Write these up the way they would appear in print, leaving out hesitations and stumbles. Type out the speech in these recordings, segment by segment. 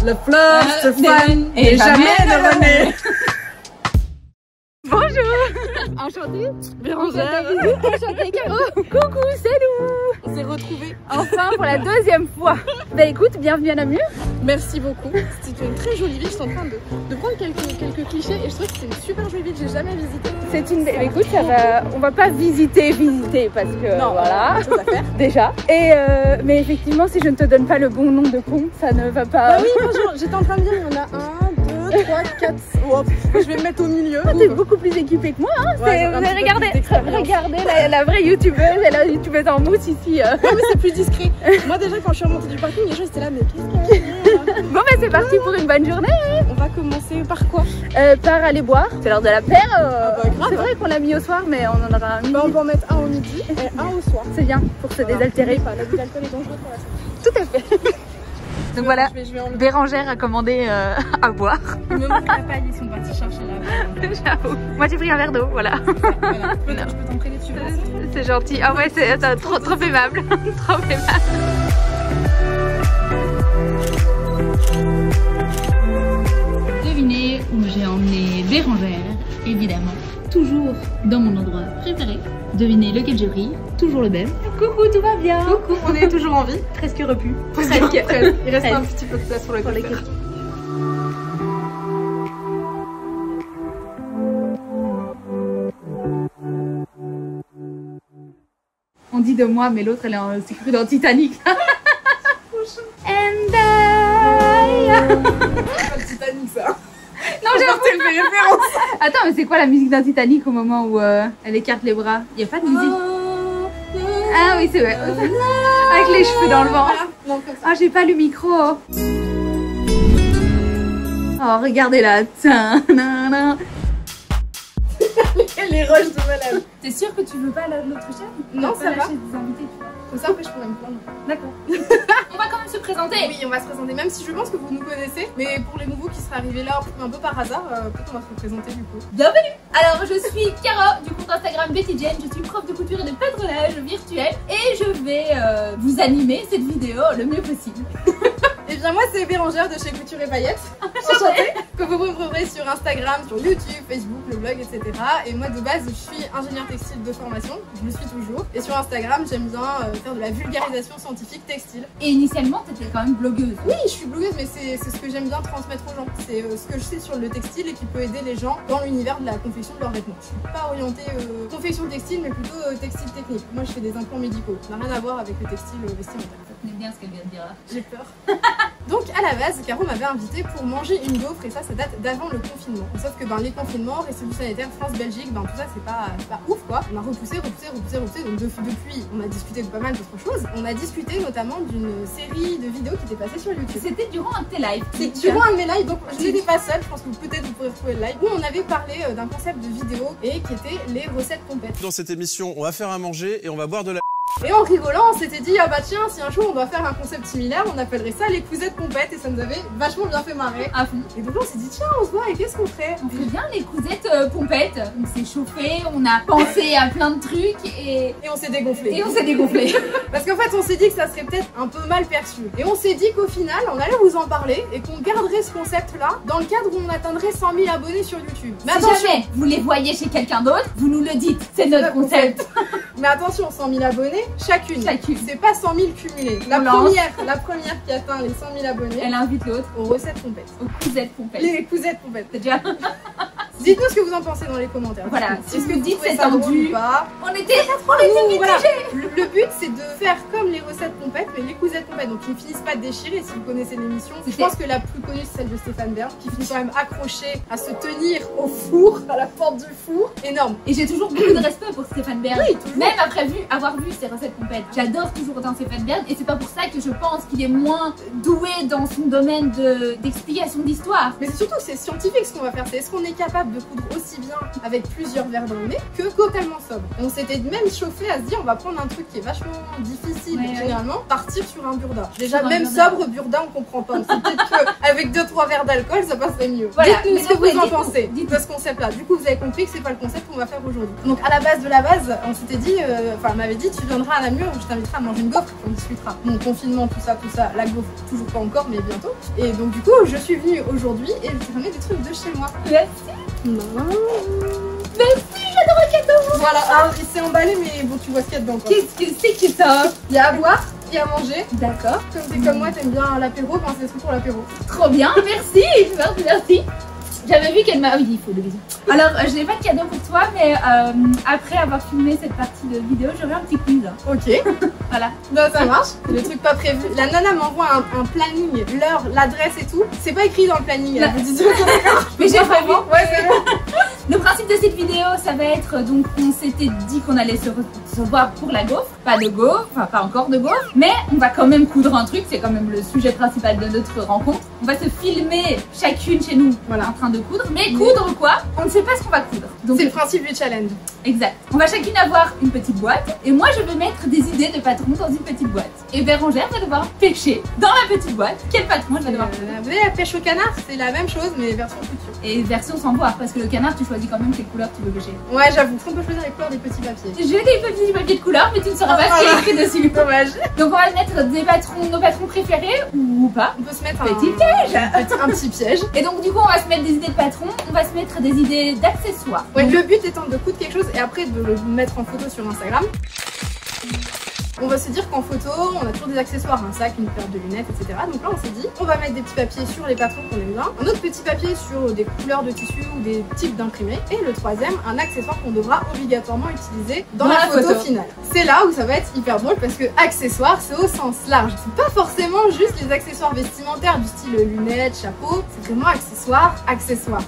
Le fleuve se fan et jamais ne renaît. Bonjour. Enchantée. Bérangère. Enchantée Caro. Coucou, c'est nous. On s'est retrouvés. Enfin pour la deuxième fois. Bah écoute, bienvenue à Namur. Merci beaucoup. C'était une très jolie ville. Je suis en train de prendre quelques clichés et je trouve que c'est une super jolie ville que j'ai jamais visitée. C'est une... Écoute, ça va... on va pas visiter parce que non, voilà, chose à faire. déjà. Et mais effectivement, si je ne te donne pas le bon nom de pont, ça ne va pas. Bah oui, bonjour. J'étais en train de dire, il y en a 1, 2, 3, 4. Oh, je vais me mettre au milieu. T'es beaucoup plus équipée que moi. Hein. Ouais, vous avez regardez la vraie youtubeuse et la youtubeuse en mousse ici. Ouais, mais c'est plus discret. Moi déjà quand je suis remontée du parking, les gens étaient là, mais qu'est-ce qu'il y a? Bon bah c'est parti pour une bonne journée. On va commencer par quoi? Par aller boire. C'est l'heure de la paire. Bah, grave. C'est vrai qu'on l'a mis au soir, mais on en aura un midi. Bah, on peut en mettre un au midi et un au soir. C'est bien pour se désaltérer. Pas, l'abus d'alcool est dangereux pour la santé. Tout à fait. Donc voilà, je vais enlever. Bérangère a commandé à boire. Il me manque la paille ici, on va te chercher là. J'avoue. Moi j'ai pris un verre d'eau, voilà. Voilà. Je peux t'entraîner dessus. C'est gentil. Ah ouais, c'est trop aimable. Trop aimable. Devinez où j'ai emmené Bérangère, évidemment. Toujours dans mon endroit préféré. Devinez lequel j'ai pris, toujours le même. Coucou, tout va bien? Coucou, on est toujours en vie. Presque repu. Presque. Il reste un petit peu de place pour le coffre. On dit de moi, mais l'autre elle est en sécurité dans Titanic. And C'est pas le Titanic ça. Non, j'avoue. C'est une référence. Attends, mais c'est quoi la musique d'un Titanic au moment où elle écarte les bras? Il n'y a pas de musique. Ah oui, c'est vrai. Avec les cheveux dans le vent. Non, comme ça. Ah, j'ai pas le micro. Oh, regardez là. Les rushs de malade. T'es sûre que tu veux pas l'autre chaîne? Non, ça va. Des invités, tu vois. Comme ça après je pourrais me plaindre. D'accord. On va quand même se présenter. Oui, on va se présenter, même si je pense que vous nous connaissez. Mais pour les nouveaux qui seraient arrivés là un peu par hasard, peut-être on va se représenter du coup. Bienvenue. Alors je suis Caro du compte Instagram Betty Jane. Je suis prof de couture et de patronage virtuel. Et je vais vous animer cette vidéo le mieux possible. Et bien moi c'est Bérangère de chez Couture et Paillettes. Enchantée. Que vous retrouverez sur Instagram, sur YouTube, Facebook, le blog, etc. Et moi de base je suis ingénieure textile de formation, je le suis toujours. Et sur Instagram j'aime bien faire de la vulgarisation scientifique textile. Et initialement t'étais quand même blogueuse. Oui, je suis blogueuse, mais c'est ce que j'aime bien transmettre aux gens. C'est ce que je sais sur le textile et qui peut aider les gens dans l'univers de la confection de leurs vêtements. Je suis pas orientée confection textile, mais plutôt textile technique. Moi je fais des implants médicaux, ça n'a rien à voir avec le textile vestimentaire. Ça tenait bien ce qu'elle vient de dire là. J'ai peur. Donc à la base, Caro m'avait invité pour manger une gaufre et ça date d'avant le confinement. Sauf que les confinements, restrictions sanitaires, France-Belgique, tout ça c'est pas ouf quoi. On a repoussé. Donc depuis, on a discuté de pas mal d'autres choses. On a discuté notamment d'une série de vidéos qui était passée sur YouTube. C'était durant un de tes lives. C'est durant un de mes lives, donc je n'étais pas seule, je pense que peut-être vous pourrez retrouver le live, où on avait parlé d'un concept de vidéo et qui était les recettes pompettes. Dans cette émission, on va faire à manger et on va boire de la... Et en rigolant, on s'était dit, ah bah tiens, si un jour on doit faire un concept similaire, on appellerait ça les cousettes pompettes et ça nous avait vachement bien fait marrer. À fond. Et donc là, on s'est dit, tiens, on se voit et qu'est-ce qu'on ferait? On fait bien les cousettes pompettes. On s'est chauffé, on a pensé à plein de trucs et on s'est dégonflé. Et on s'est dégonflé. Parce qu'en fait, on s'est dit que ça serait peut-être un peu mal perçu. Et on s'est dit qu'au final, on allait vous en parler et qu'on garderait ce concept-là dans le cadre où on atteindrait 100 000 abonnés sur YouTube. Mais si attention, jamais vous les voyez chez quelqu'un d'autre, vous nous le dites. C'est notre concept. Mais attention, 100 000 abonnés, chacune. C'est pas 100 000 cumulés. La première qui atteint les 100 000 abonnés, elle invite l'autre aux recettes pompettes. Aux cousettes pompettes. Les cousettes pompettes. C'est déjà... Dites-nous ce que vous en pensez dans les commentaires. Voilà, si ce que vous dites c'est ça drôle tendu. ou pas. On était mitigés. Voilà. Le but c'est de faire comme les recettes pompettes, mais les cousettes pompettes, donc qui ne finissent pas déchirées. Si vous connaissez l'émission, je pense que la plus connue c'est celle de Stéphane Bern, qui finit quand même accrochée à se tenir au four, à la porte du four. Énorme. Et j'ai toujours beaucoup de respect pour Stéphane Bern. Oui, toujours. Même après avoir vu ses recettes pompettes. J'adore toujours autant Stéphane Bern et c'est pas pour ça que je pense qu'il est moins doué dans son domaine d'explication d'histoire. Mais c'est surtout que c'est scientifique ce qu'on va faire. C'est est-ce qu'on est capable de coudre aussi bien avec plusieurs verres dans le nez que totalement sobre. Et on s'était même chauffé à se dire on va prendre un truc qui est vachement difficile généralement, partir sur un burda. Déjà même sobre burda on comprend pas. On s'est peut-être avec 2-3 verres d'alcool, ça passerait mieux. Voilà. Dites-nous ce que Mais vous en dites-nous, pensez de ce concept-là. Du coup, vous avez compris que c'est pas le concept qu'on va faire aujourd'hui. Donc, à la base de la base, on s'était dit, enfin, on m'avait dit, tu viendras à Namur, je t'inviterai à manger une gaufre, on discutera. Donc, confinement, tout ça, la gaufre, toujours pas encore, mais bientôt. Et donc, du coup, je suis venue aujourd'hui et je t'ai ramené des trucs de chez moi. Merci. Non. Merci, j'adore le cadeau. Voilà, alors, il s'est emballé, mais bon, tu vois ce qu'il y a dedans, quoi. Qu'est-ce que c'est que ça? Il y a à boire, il y a à manger. D'accord. Comme t'es comme moi, t'aimes bien l'apéro, ben c'est des trucs pour l'apéro. Trop bien, merci, merci. J'avais vu qu'elle m'a... Oui, il faut le bisou. Alors, je n'ai pas de cadeau pour toi, mais après avoir filmé cette partie de vidéo, j'aurai un petit quiz. Ok. Voilà. Non, ça marche. Le truc pas prévu. La nana m'envoie un planning, l'heure, l'adresse et tout. C'est pas écrit dans le planning. La- Elle me dit, Mais j'ai prévu. ouais, c'est bon. Le principe de cette vidéo, ça va être, donc on s'était dit qu'on allait se voir pour la gaufre. Pas de gaufre, enfin pas encore de gaufre, mais on va quand même coudre un truc, c'est quand même le sujet principal de notre rencontre. On va se filmer chacune chez nous, voilà, en train de coudre. Mais coudre quoi? On ne sait pas ce qu'on va coudre. Donc C'est le principe du challenge. exact. On va chacune avoir une petite boîte et moi je vais mettre des idées de patron dans une petite boîte. Et Bérangère va devoir pêcher dans la petite boîte. Quel patron elle va devoir coudre? Vous voyez, la pêche au canard, c'est la même chose, mais version couture. Et version sans boire, parce que le canard tu choisis quand même quelle couleur tu veux pêcher. Ouais, j'avoue, on peut choisir les couleurs des petits papiers. J'ai des petits papiers de couleur, mais tu ne sauras pas ce qui est écrit dessus. Dommage. Donc on va mettre des patrons, nos patrons préférés ou pas. On peut se mettre Petit un petit piège. Et donc du coup on va se mettre des idées de patrons, on va se mettre des idées d'accessoires. Ouais, Donc, le but étant de coudre quelque chose et après de le mettre en photo sur Instagram. On va se dire qu'en photo, on a toujours des accessoires, un sac, une paire de lunettes, etc. Donc là, on s'est dit, on va mettre des petits papiers sur les patrons qu'on aime bien, un autre petit papier sur des couleurs de tissu ou des types d'imprimés, et le troisième, un accessoire qu'on devra obligatoirement utiliser dans la photo finale. C'est là où ça va être hyper drôle parce que accessoires, c'est au sens large. C'est pas forcément juste les accessoires vestimentaires du style lunettes, chapeau, c'est vraiment accessoires.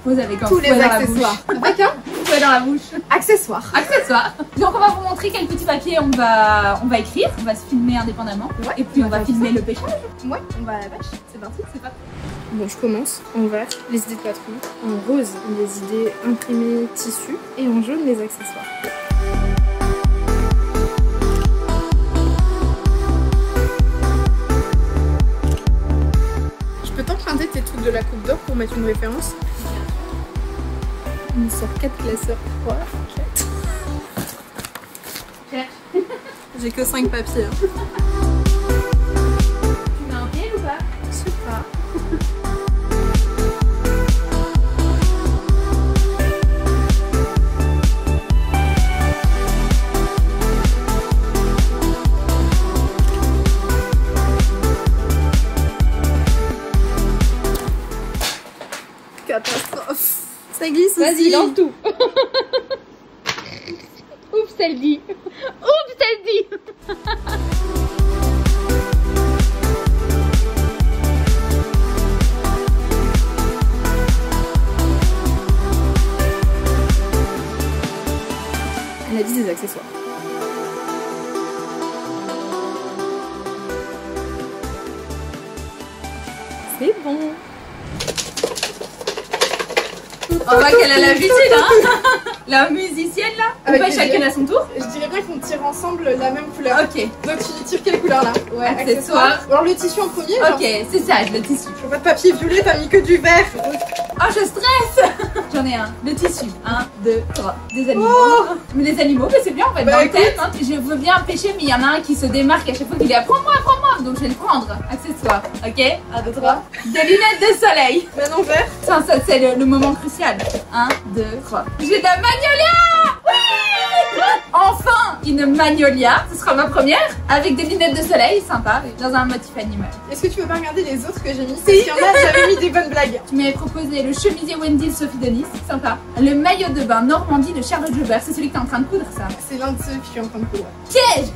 pose avec un Tous fouet les dans la accessoires. bouche. Avec un Fouet dans la bouche. accessoire. Accessoires. Donc on va vous montrer quel petit papier on va écrire, on va se filmer indépendamment. Ouais, et puis on va faire filmer le pêchage. Ouais, on va à la pêche. C'est parti, c'est parti. Bon, je commence. En vert, les idées de patron. En rose, les idées imprimées tissu. Et en jaune, les accessoires. Je peux t'emprunter tes trucs de la Coupe d'Or pour mettre une référence? On sort 4 classeurs. Voilà, j'ai que 5 papiers. Tu mets un pied ou pas? Je sais pas. Catastrophe. Ça glisse aussi. Vas-y, lance tout. Oups, elle dit. Oups, elle dit. Elle a dit des accessoires. C'est bon. On voit qu'elle a l'habitude, hein. La musicienne là. On Avec fait les chacun yeux. à son tour. Je dirais bien qu'on tire ensemble la même couleur. Ok. Donc tu tires quelle couleur là? Ouais, Accessoire. Alors le tissu en premier. Genre, Ok, c'est ça, je le tissu. je veux pas de papier violet, t'as mis que du vert. Oh, je stresse. J'en ai un. Le tissu. 1, 2, 3. Des animaux. Oh. Mais les animaux, mais c'est bien, on va être Bah, dans le écoute. thème. Hein. Je veux bien pêcher, mais il y en a un qui se démarque à chaque fois qu'il est à prends-moi. Donc je vais le prendre. Accessoire. Ok. 1, 2, 3. Des lunettes de soleil. Ben en vert. Ça c'est le moment crucial. 1, 2, 3. J'ai de la magnolia. Oui. Enfin, une magnolia. Ce sera ma première. Avec des lunettes de soleil, sympa. Dans un motif animal. Est-ce que tu veux pas regarder les autres que j'ai mis? Parce qu'il y en a, j'avais mis des bonnes blagues. Tu m'avais proposé le chemisier Wendy de Sophie Denis, sympa. Le maillot de bain Normandie de Charlotte Joubert, c'est celui que t'es en train de coudre, ça. C'est l'un de ceux que je suis en train de coudre. Piège.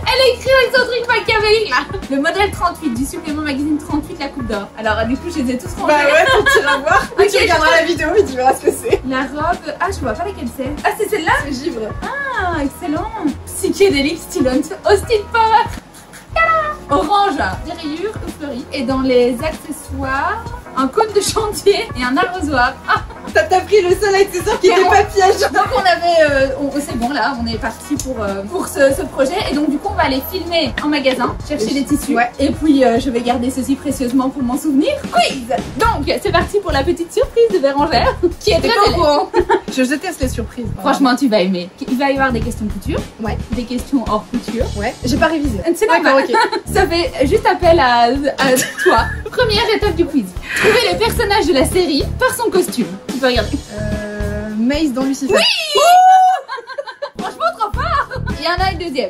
Elle a écrit avec son truc machiavélique là. Le modèle 38 du supplément magazine 38, la coupe d'or. Alors du coup je les ai tous rangés. Bah ouais, faut tirer à voir. Ok, Tu regarderas la vidéo et tu verras ce que c'est. La robe, ah je vois pas laquelle c'est. Ah c'est celle-là. C'est givre. Ah excellent. Psychédélique Stylons Austin Power. Tada. Orange, des rayures fleuries. Et dans les accessoires, un cône de chantier et un arrosoir. Ah, T'as pris le soleil, c'est sûr qu'il était pas piège. Donc on avait, c'est bon là, on est parti pour ce projet et donc du coup on va aller filmer en magasin, chercher des tissus. Ouais. Et puis je vais garder ceci précieusement pour m'en souvenir. Quiz. Donc c'est parti pour la petite surprise de Bérangère qui est très pas au belle. courant. Je déteste les surprises. Franchement tu vas aimer. Il va y avoir des questions couture, Ouais. des questions hors couture. Ouais. J'ai pas révisé. C'est D'accord, normal. ok. Ça fait juste appel à toi. Première étape du quiz. Trouver le personnage de la série par son costume. Tu peux regarder. Maze dans Lucifer. Oui. Franchement trop fort. Il y en a une deuxième.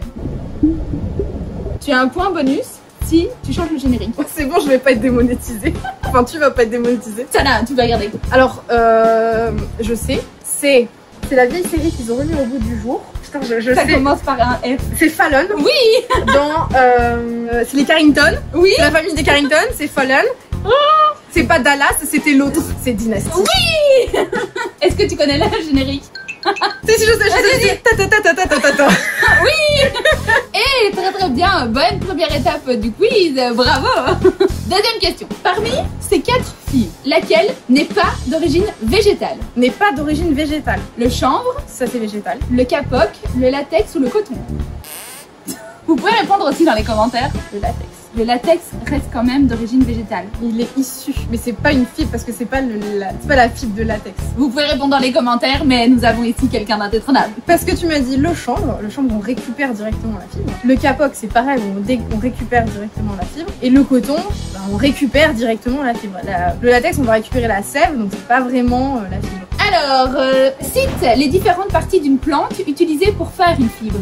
Tu as un point bonus si tu changes le générique. C'est bon, je vais pas être démonétisée. Enfin, tu vas pas être démonétisée. Sana, tu vas regarder. Alors, je sais. C'est la vieille série qu'ils ont remis au bout du jour. Putain, je Ça sais. commence par un F. C'est Fallon. Oui. Dans, c'est les Carrington. Oui. La famille des Carrington, c'est Fallon. C'est pas Dallas, c'était l'autre. C'est Dynasty. Oui. Est-ce que tu connais le générique? Si, je sais. Ta. Oui. Et très très bien. Bonne première étape du quiz. Bravo. Deuxième question. Parmi ces 4 filles, laquelle n'est pas d'origine végétale? N'est pas d'origine végétale. Le chanvre, Ça, c'est végétal. le capoc, le latex ou le coton? Vous pouvez répondre aussi dans les commentaires. Le latex. Le latex reste quand même d'origine végétale. Il est issu. Mais c'est pas une fibre parce que c'est pas la fibre de latex. Vous pouvez répondre dans les commentaires, mais nous avons ici quelqu'un d'indétrônable. Parce que tu m'as dit le chanvre on récupère directement la fibre. Le capoc c'est pareil, on récupère directement la fibre. Et le coton, ben, on récupère directement la fibre. Le latex on va récupérer la sève, donc c'est pas vraiment la fibre. Alors, cite les différentes parties d'une plante utilisées pour faire une fibre.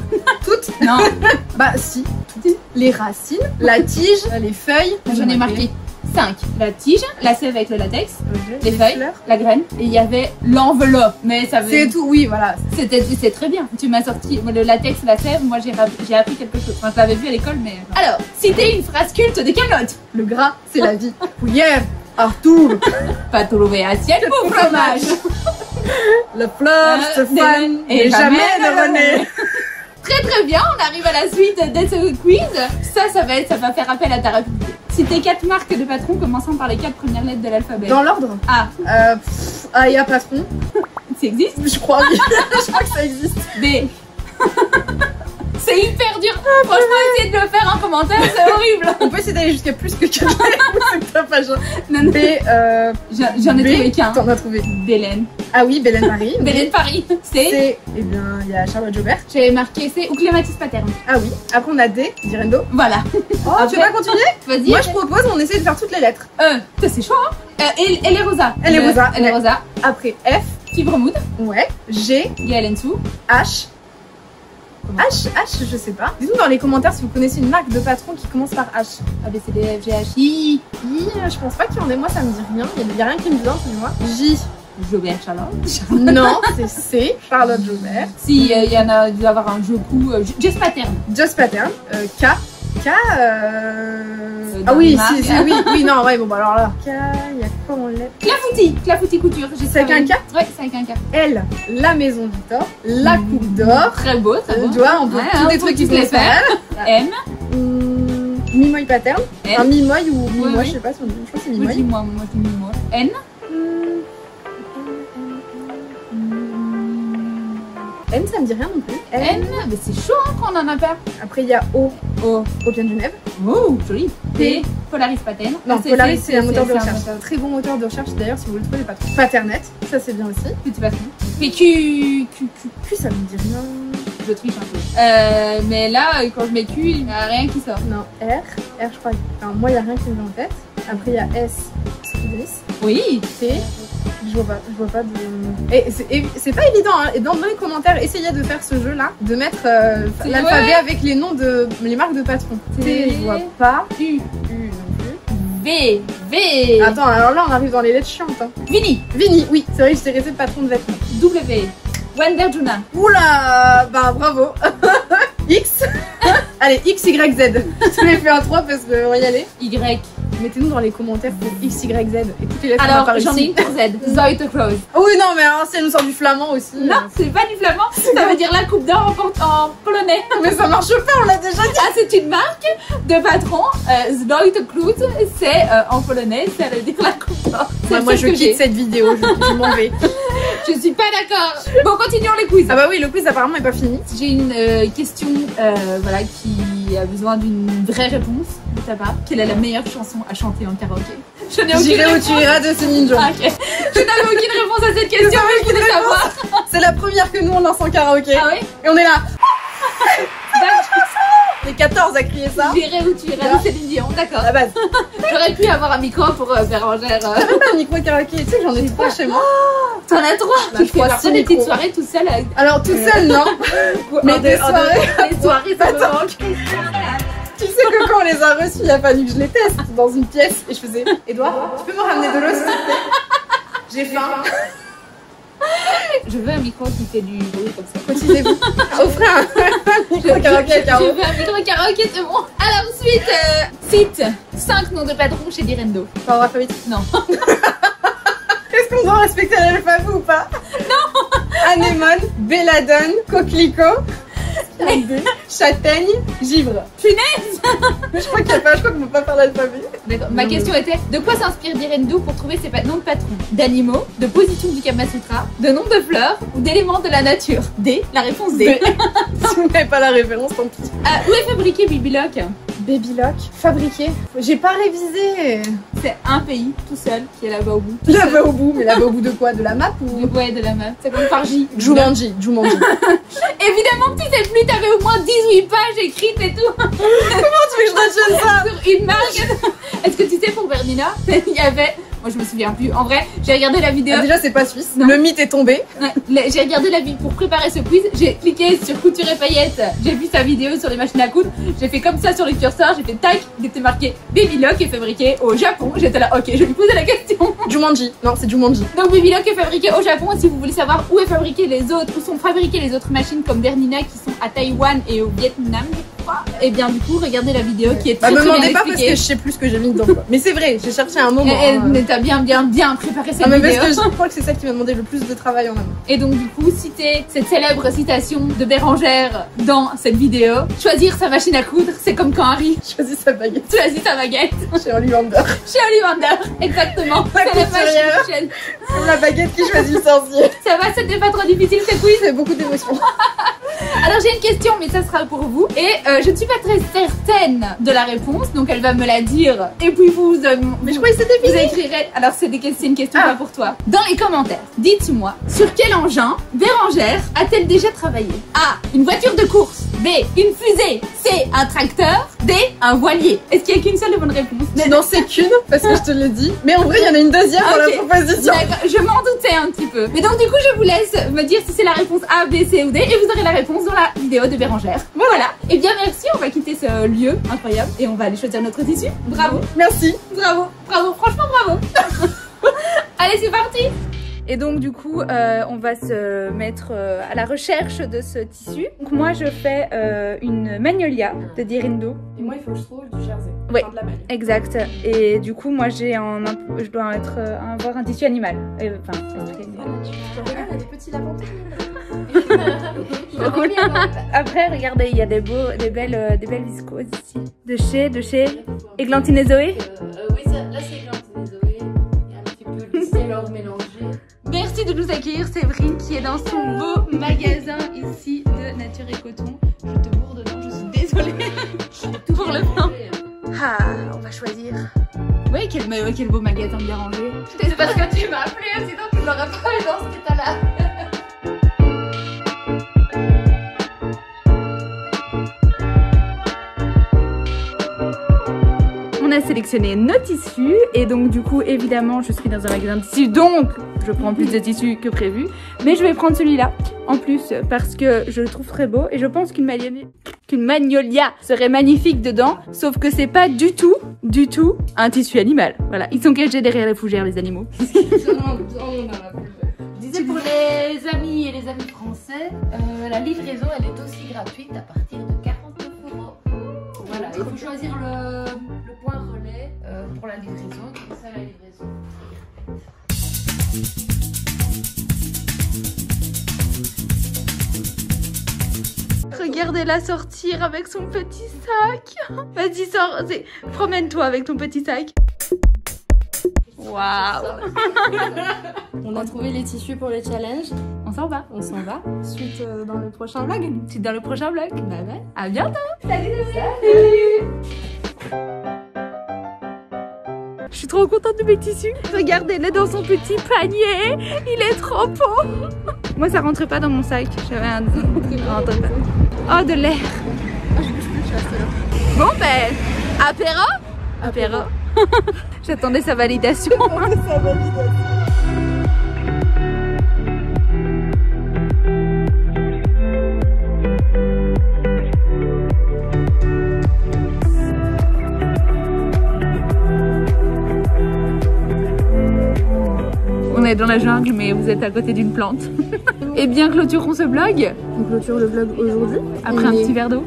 Toutes Non, Bah si, toutes. Les racines, la tige, les feuilles. j'en ai marqué 5. La tige, la sève avec le latex, les feuilles, fleurs. la graine, et il y avait l'enveloppe. Mais ça C'est veut... tout, oui voilà. C'est très bien. Tu m'as sorti le latex, la sève, moi j'ai appris quelque chose. Enfin, je l'avais vu à l'école, mais... Alors, citez une phrase culte de Kaamelott. Le gras c'est la vie. Hier, Arthur, Pas trouvé assiette pour fromage. la fleur se des- fane et jamais ne renaît. Très très bien, on arrive à la suite de ce quiz. Ça va faire appel à ta rapidité. Citez 4 marques de patrons commençant par les 4 premières lettres de l'alphabet. Dans l'ordre A, Aya Patron, ça existe. je crois, oui. Je crois que ça existe. B. C'est hyper dur. Franchement, essayez de le faire en commentaire, c'est horrible. On peut essayer d'aller jusqu'à plus que 4 c'est pas pas genre. Non, non. B, J'en ai B, trouvé qu'un. T'en as trouvé. Bélène. Ah oui, Bélène Paris. Bélène Paris. C. C, eh bien, il y a Charlotte Jobert. J'avais marqué C ou Clématis Paterne. Ah oui. Après, on a D, Direndo. Voilà. Oh, tu veux Après- pas continuer? Vas-y. Moi, je propose, on essaie de faire toutes les lettres. Ça c'est chaud, hein. Elle est rosa. Elle est rosa, Elle est ouais. rosa. Après, F, Fibre Mood. ouais. G, Gaël Ensou. H. H, je sais pas. Dites-nous dans les commentaires si vous connaissez une marque de patron qui commence par H. A, B, C, D, F, G, H, I. Je pense pas qu'il y en ait. Moi, ça me dit rien. Il y a rien qui me vient, dis-moi. J. Jobert Charlotte. Non, c'est C. Charlotte Jobert. Si, il y en a dû avoir un jeu coup. Just Paterne. Just Pattern. K. K. Dans Ah oui, les marques. oui, non, ouais, bon, bah alors là. K, il y a quoi en lettres? Clafoutis couture. C'est avec un K? Ouais, c'est avec un K. L, la maison Victor, la coupe d'or. Très beau, très beau. Tu vois, on peut Ouais, tous on des peut trucs qui tous se les les faire. M. Mimoy pattern. N. Un Mimoy ou Mimoy, oui. je sais pas si on dit. Je crois que c'est Moi, Mimoy. dis-moi, moi, dis-moi. N. N, ça me dit rien non plus. N. Mais c'est chaud hein, qu'on en a pas. Après, il y a O, O. Opium Genève. Oh, joli. P. Polaris Paterne. Non, Ah, Polaris, c'est un moteur de un recherche. moteur. Très bon moteur de recherche d'ailleurs, si vous le trouvez pas trop. Paternette, ça c'est bien aussi. Petit patron. P. Q. Puis ça me dit rien. Je triche un peu. Mais là, quand je mets Q, il n'y a rien qui sort. Non, R, je crois. Enfin, moi, il n'y a rien qui me vient en tête. Après, il y a S, c'est Idriss. Oui. T, je vois pas de. Et c'est pas évident, hein. Et dans les commentaires, essayez de faire ce jeu là, de mettre l'alphabet ouais. avec les noms de les marques de patrons. T, je vois pas. U. U non plus. V. Attends, alors là, on arrive dans les lettres chiantes. Hein. Vini. Vini, oui, c'est vrai que j'étais restée patron de vêtements. W. Wenderjuna. Oula, bah bravo. X. Allez, X, Y, Z. Je l'ai fait un 3 parce qu'on va y aller. Y. Mettez-nous dans les commentaires pour X, Y, Z et toutes les lettres. Alors, j'en ai une pour Z. Zoeteklose. Oh oui, non, mais alors, si elle nous sort du flamand aussi. Non, c'est pas du flamand. Ça veut dire la coupe d'or en polonais. Mais ça marche pas, on l'a déjà dit. Ah, c'est une marque de patron. Zoeteklose, c'est en polonais, ça veut dire la coupe d'or. Moi, je quitte cette vidéo, je m'en vais. Je suis pas d'accord. Bon, continuons les quiz. Ah bah oui, le quiz apparemment est pas fini. J'ai une question voilà, qui a besoin d'une vraie réponse de ta part. Quelle est la meilleure chanson à chanter en karaoké? Je n'ai aucune J'irai où réponse. tu iras de Céline Dion. Ah, ok. Je n'avais aucune réponse à cette question, mais je voulais savoir. C'est la première que nous on lance en karaoké. Ah oui? Et on est là. On est 14 à crier ça. J'irai où tu iras de Céline Dion, d'accord. À la base. J'aurais pu avoir un micro pour Bérangère. T'as même pas un micro karaoké, tu sais que j'en ai 3 chez moi. T'en as 3? Bah, Tu fais parfois des petites soirées toute seule avec... Alors toute seule non. Mais des soirées. Les soirées, ça me Attends. manque. Tu sais que quand on les a reçus, il a fallu que je les teste dans une pièce. Et je faisais, Edouard, tu peux me ramener de l'eau s'il te plaît? J'ai faim. Je veux un micro qui fait du bruit comme ça. Cotisez-vous. Offrez un micro karaoké à Caro. Je veux un micro karaoké, c'est bon. Alors ensuite, cite 5 noms de patrons chez Direndo. Par ordre alphabétique. Non. Est-ce qu'on doit respecter l'alphabet ou pas? Non. Anémone, Belladone, Coquelicot, Châtaigne, Givre. Punaise. Mais je crois qu'il y a pas, je crois qu'on peut pas faire l'alphabet. D'accord. Ma question était, de quoi s'inspire Direndo pour trouver ses noms de patrons? D'animaux, de positions du Kama Sutra, de noms de fleurs ou d'éléments de la nature? D. La réponse D. Si vous n'avez pas la référence, tant pis. Où est fabriqué Bibiloc? Babylock, fabriqué. J'ai pas révisé. C'est un pays tout seul qui est là-bas au bout. Là-bas au bout, mais là-bas au bout de quoi? De la map ou? Ouais, de la map. C'est comme par J. Jumanji. Évidemment que tu sais plus, t'avais au moins 18 pages écrites et tout. Comment tu veux que je retienne ça? Sur une marque. Est-ce que tu sais pour Bernina, il y avait... Moi je me souviens plus. En vrai, j'ai regardé la vidéo. Ah, déjà c'est pas suisse. Non. Le mythe est tombé. Ouais, j'ai regardé la vidéo pour préparer ce quiz. J'ai cliqué sur couture et paillettes. J'ai vu sa vidéo sur les machines à coudre. J'ai fait comme ça sur le curseur. J'ai fait tac. Il était marqué Babylock est fabriqué au Japon. J'étais là, ok, je lui posais la question. Jumanji. Non, c'est Jumanji. Donc Babylock est fabriqué au Japon. Et si vous voulez savoir où est fabriqué les autres, où sont fabriquées les autres machines comme Bernina qui sont à Taïwan et au Vietnam, je crois. Et bien du coup, regardez la vidéo qui est Bah très me très bien demandez pas parce expliquée. que je sais plus ce que j'ai mis dedans. Quoi. Mais c'est vrai, j'ai cherché un moment. Mais t'as bien préparé cette Ah, mais vidéo. parce que je crois que c'est celle qui m'a demandé le plus de travail en amont. Et donc du coup, citer cette célèbre citation de Bérangère dans cette vidéo. Choisir sa machine à coudre, c'est comme quand Harry Choisis sa baguette choisit sa baguette chez Ollivander. chez Ollivander. Exactement. La C'est la couturière. machine. Comme la baguette qui choisit le sorcier. Ça va, c'était pas trop difficile ce quiz. C'est beaucoup d'émotions. Alors j'ai une question, mais ça sera pour vous. Et je ne suis pas très certaine de la réponse, donc elle va me la dire. Et puis vous... Mais je croyais que c'était Vous fini. écrirez. Alors c'est une question Ah. pas pour toi. Dans les commentaires, dites-moi sur quel engin Bérangère a-t-elle déjà travaillé? A. Une voiture de course. B. Une fusée. C. Un tracteur. D. Un voilier. Est-ce qu'il n'y a qu'une seule bonne réponse? Non, c'est qu'une, parce que je te l'ai dit. Mais en vrai, il y en a une deuxième dans la Ok. proposition. D'accord, je m'en doutais un petit peu. Mais donc du coup, je vous laisse me dire si c'est la réponse A, B, C ou D, et vous aurez la réponse dans la vidéo de Bérangère. Voilà. Et bien merci, on va quitter ce lieu incroyable et on va aller choisir notre tissu. Bravo, Merci. bravo, bravo, franchement bravo. Allez, c'est parti. Et donc du coup, on va se mettre à la recherche de ce tissu. Donc moi, je fais une magnolia de Direndo. Et moi, il faut que je trouve du jersey. Ouais. Enfin, de la maille. Exact. Et du coup, moi, je dois avoir un tissu animal. Enfin, un truc animal. Genre, regarde, il y a des petits lapins. Après, regardez, il y a des belles viscoses ici. De chez Églantine et Zoé. Oui, là c'est Églantine et Zoé. Il y a un petit peu de Sailor mélangé. Merci de nous accueillir, Séverine, qui est dans son beau magasin ici de Nature et Coton. Je te bourre dedans, je suis désolée pour le temps. Ah, on va choisir. Oui, quel beau magasin bien rangé. C'est parce que tu m'as appelé, sinon tu l'aurais pas eu dans cet état-là. On a sélectionné nos tissus et donc du coup évidemment je suis dans un magasin de tissus donc je prends plus de tissus que prévu, mais je vais prendre celui-là en plus parce que je le trouve très beau et je pense qu'une magnolia serait magnifique dedans, sauf que c'est pas du tout un tissu animal. Voilà, ils sont cachés derrière les fougères les animaux. Je disais pour les amis et les amis français, la livraison elle est aussi gratuite à partir de 49 €. Voilà, il faut choisir le point relais pour la livraison. C'est ça la livraison. Regardez-la sortir avec son petit sac. Vas-y, sors. Promène-toi avec ton petit sac. Waouh. On a trouvé les tissus pour les challenges. On s'en va. On s'en va. Suite dans le prochain vlog. C'est dans le prochain vlog. Bah ouais. À bientôt. Salut. Je suis trop contente de mes tissus. Regardez-le dans son petit panier. Il est trop beau. Moi, ça rentrait pas dans mon sac. J'avais un... Oh, de l'air. Bon, ben, apéro. J'attendais sa validation. On est dans la jungle, mais vous êtes à côté d'une plante. Eh bien, clôturons ce vlog. On clôture le vlog aujourd'hui. Après un petit verre d'eau.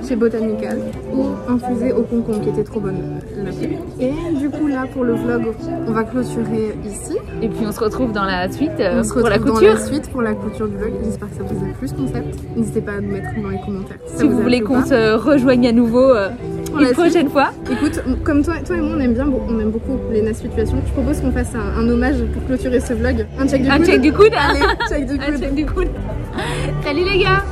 Chez Botanical, ou infusée au concombre qui était trop bonne. Et du coup là pour le vlog on va clôturer ici. Et puis on se retrouve dans la suite On se pour la retrouve couture. dans la suite pour la couture du vlog. J'espère que ça vous a plu ce concept. N'hésitez pas à nous mettre dans les commentaires Si vous voulez qu'on se rejoigne à nouveau une prochaine fois. Écoute, comme toi et moi on aime beaucoup les Nas situations. Je propose qu'on fasse un hommage pour clôturer ce vlog. Un check du coude. Un check du coude. Allez, check du coude. Un check du coude. Salut les gars.